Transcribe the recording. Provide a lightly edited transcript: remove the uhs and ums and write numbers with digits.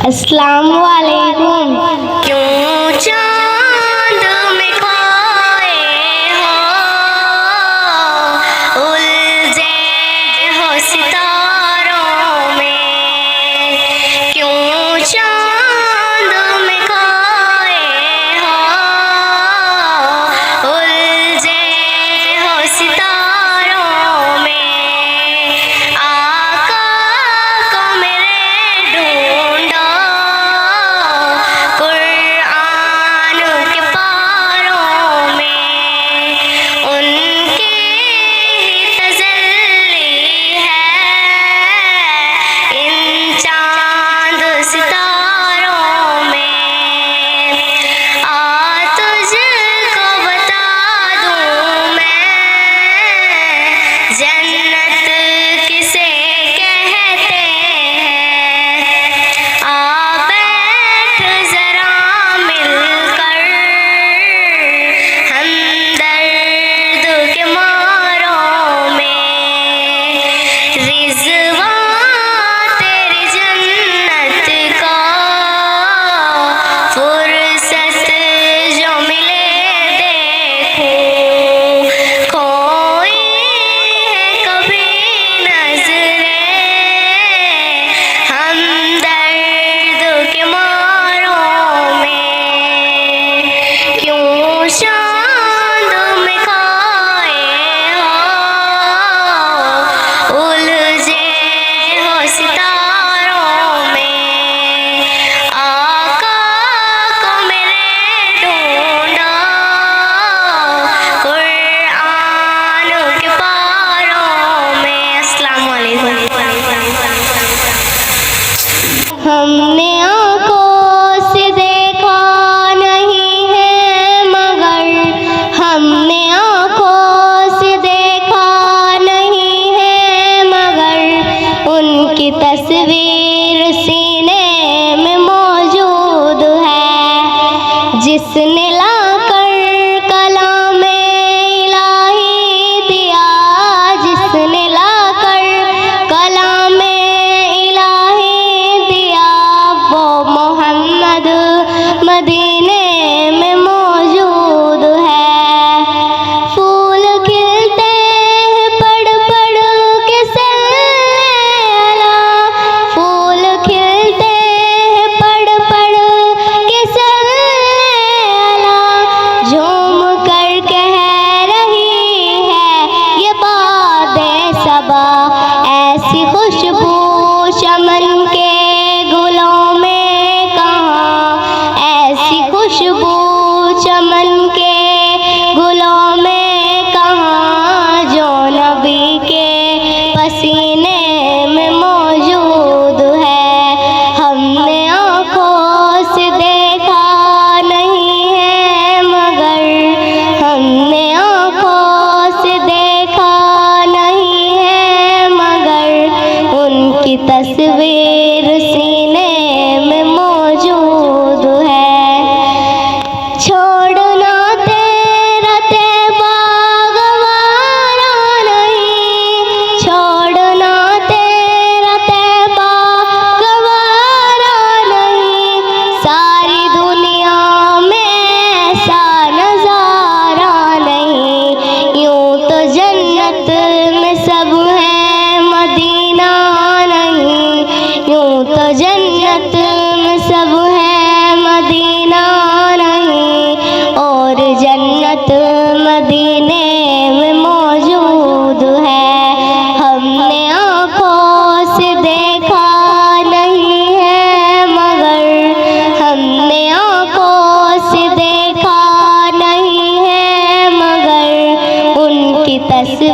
अस्सलाम वालेकुम। क्यों चांद में खोए हो, उलझे हो सितारों में। क्यों चांद में खोए हो, उलझे हो सितारों में। आका को मेरे ढूंढो कुरान के पारों में। उनकी तजल्ली है इन चांद सितारों में। आ तुझको बता दूं मैं, जन्नत किसे कहते हैं। आ बैठ जरा मिलकर हमदर्द के मारों में। रिज़वान तेरी जन्नत का फुर्सत जो मिले देखूं। खोई है कभी नजरें हमदर्द के मारों में। क्यों चांद में खोए हो, उलझे हो सितारों में। आका को मेरे ढूंढो कुरान के पारों में। अस्सलाम वालेकुम। हमने आँखों से देखा नहीं है मगर, हमने आँखों से देखा नहीं है मगर, उनकी तस्वीर सीने में मौजूद है। जिसने लाकर कलामे इलाही दिया, जिसने लाकर कलामे इलाही दिया, वो मोहम्मद मदीने में मौजूद है। फूल खिलते हैं पढ़ पढ़ के सल्ला, फूल खिलते हैं पढ़ पढ़ के सल्ला। झूम कर कह रही है ये बातें सबा, ऐसी खुशबू चमन के गुलों में कहाँ, ऐसी खुशबू चमन के गुलों में कहाँ, जो नबी के पसीने में मौजूद है। हमने आँखों से देखा नहीं है मगर, हमने आँखों से देखा नहीं है मगर, उनकी तस्वीर सीने में मौजूद है। छोड़ना तेरा तैबा गवारा नहीं, छोड़ना तेरा तैबा गवारा नहीं। सारी दुनिया में ऐसा नजारा नहीं, यूं तो जन्नत में सब है मदीना नहीं, यूं तो जन्नत में सब है मदीना नहीं। और जन्नत मदीने में मौजूद है। हमने आँखों से देखा नहीं है मगर, हमने आँखों से देखा नहीं है मगर, उनकी तस्वीर